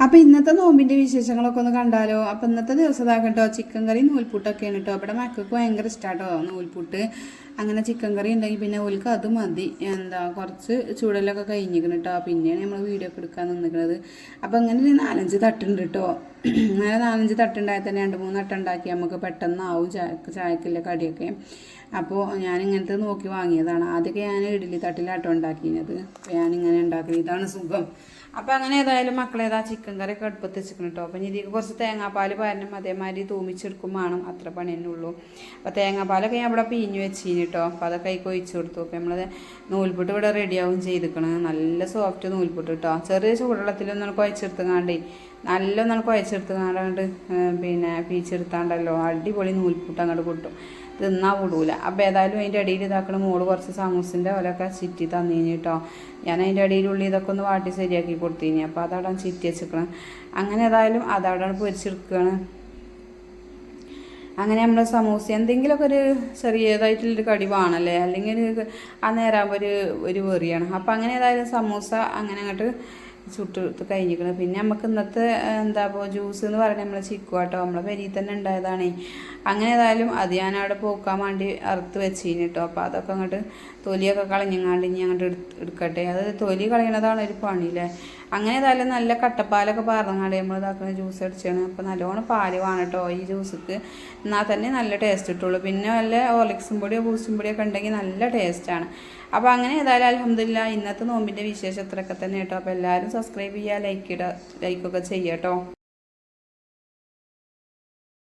അപ്പോൾ ഇന്നത്തെ നോമ്പിൻ്റെ വിശേഷങ്ങളൊക്കെ ഒന്ന് കണ്ടാലോ. അപ്പോൾ ഇന്നത്തെ ദിവസം ഇതാകട്ടോ ചിക്കൻ കറി നൂൽപുട്ടൊക്കെയാണ് കേട്ടോ. ഇവിടെ മക്കൾക്ക് ഭയങ്കര ഇഷ്ടമാട്ടോ നൂൽപുട്ട്. അങ്ങനെ ചിക്കൻ കറി ഉണ്ടെങ്കിൽ പിന്നെ ഓൽക്ക് അത് മതി. കുറച്ച് ചൂടലൊക്കെ കഴിഞ്ഞിരിക്കണം കേട്ടോ. പിന്നെയാണ് നമ്മൾ വീഡിയോ ഒക്കെ എടുക്കാൻ നിന്നിരിക്കുന്നത്. അപ്പോൾ അങ്ങനെ ഒരു 4-5 തട്ടുണ്ട് കേട്ടോ. അങ്ങനെ 4-5 തട്ടുണ്ടായാൽ തന്നെ 2-3 തട്ടുണ്ടാക്കി നമുക്ക് പെട്ടെന്നാവും ചായക്കുള്ള കടിയൊക്കെ. അപ്പോൾ ഞാനിങ്ങനത്തെ നോക്കി വാങ്ങിയതാണ്. ആദ്യമൊക്കെ ഞാൻ ഇഡ്ഡലി തട്ടിലാട്ടോ ഉണ്ടാക്കിയത്. അപ്പോൾ ഞാനിങ്ങനെ ഉണ്ടാക്കി, ഇതാണ് സുഖം. അപ്പോൾ അങ്ങനെ ഏതായാലും മക്കളേതാ ചിക്കൻ കറി ഒക്കെ അടുപ്പത്ത് വെച്ചിരിക്കണം കേട്ടോ. അപ്പം ഇതിലേക്ക് കുറച്ച് തേങ്ങാപ്പാൽ പാരണം, അതേമാതിരി തൂമിച്ചെടുക്കും വേണം, അത്ര പണി തന്നെ ഉള്ളൂ. അപ്പോൾ തേങ്ങാപ്പാലൊക്കെ ഞാൻ ഇവിടെ പിഞ്ഞ് വെച്ചിന് കേട്ടോ. അപ്പോൾ അതൊക്കെ അതിൽ ഒഴിച്ച് കൊടുത്തു. അപ്പോൾ നമ്മൾ നൂൽപുട്ട് ഇവിടെ റെഡിയാവും ചെയ്തിരിക്കണം. നല്ല സോഫ്റ്റ് നൂൽപുട്ട് കേട്ടോ. ചെറിയ ചൂടുവെള്ളത്തിലൊന്നും കുഴച്ചെടുത്തുകാണ്ട് നല്ലൊന്നും കുഴച്ചെടുത്തുകാണ്ട് പിന്നെ പീച്ചെടുത്താണ്ടല്ലോ അടിപൊളി നൂൽപുട്ട് അങ്ങോട്ട് കിട്ടും. തിന്നാൻ വിടൂല. അപ്പോൾ ഏതായാലും അതിൻ്റെ ഇടയിൽ ഇതാക്കണ മോള് കുറച്ച് സമൂസിൻ്റെ ഓലൊക്കെ ചിറ്റി തന്നീന് കേട്ടോ. ഞാൻ അതിൻ്റെ ഇടയിലുള്ളിൽ ഇതൊക്കെ ഒന്ന് വാട്ടി ശരിയാക്കി കൊടുത്തീനി. അപ്പോൾ അതവിടെ ചിറ്റി വെച്ചിരിക്കണം. അങ്ങനെ ഏതായാലും അതവിടെ പൊരിച്ചെടുക്കുകയാണ്. അങ്ങനെ നമ്മൾ സമൂസ എന്തെങ്കിലുമൊക്കെ ഒരു ചെറിയതായിട്ടുള്ളൊരു കടി വേണമല്ലേ, അല്ലെങ്കിൽ ആ നേരമാകുമ്പോൾ ഒരു വെറിയാണ്. അപ്പോൾ അങ്ങനെ ഏതായാലും സമൂസ അങ്ങനെ അങ്ങോട്ട് ചുട്ട് കഴിഞ്ഞിരിക്കണം. പിന്നെ നമുക്ക് ഇന്നത്തെ ഇപ്പോൾ ജ്യൂസ് എന്ന് പറയുന്നത് നമ്മളെ ചിക്കു കേട്ടോ, നമ്മളെ പെരിയിൽ തന്നെ ഉണ്ടായതാണ്. അങ്ങനെ ഏതായാലും അത് ഞാൻ അവിടെ പോക്കാൻ വേണ്ടി അറുത്ത് വെച്ചിന് കേട്ടോ. അപ്പോൾ അതൊക്കെ അങ്ങോട്ട് തൊലിയൊക്കെ കളഞ്ഞങ്ങാണ്ട് ഇനി അങ്ങോട്ട് എടുക്കട്ടെ. അത് തൊലി കളയണതാണ് ഒരു പണിയില്ലേ. അങ്ങനെ ഏതായാലും നല്ല കട്ടപ്പാലൊക്കെ പറഞ്ഞങ്ങാണ്ട് നമ്മൾ ഇതാക്കുന്ന ജ്യൂസ് അടിച്ചാണ്. അപ്പോൾ നല്ലോണം പാല് വേണം കേട്ടോ ഈ ജ്യൂസിക്ക്, എന്നാൽ തന്നെ നല്ല ടേസ്റ്റ് കിട്ടുള്ളൂ. പിന്നെ വല്ല ഹോർലിക്സും പൊടിയോ ബൂസ്റ്റും പൊടിയോ ഒക്കെ ഉണ്ടെങ്കിൽ നല്ല ടേസ്റ്റാണ്. അപ്പോൾ അങ്ങനെ ഏതായാലും അൽഹംദുലില്ലാഹ് ഇന്നത്തെ നോമ്പിൻ്റെ വിശേഷം ഇത്രയൊക്കെ തന്നെ കേട്ടോ. അപ്പോൾ എല്ലാവരും സബ്സ്ക്രൈബ് ചെയ്യുക, ലൈക്കൊക്കെ ചെയ്യുക കേട്ടോ.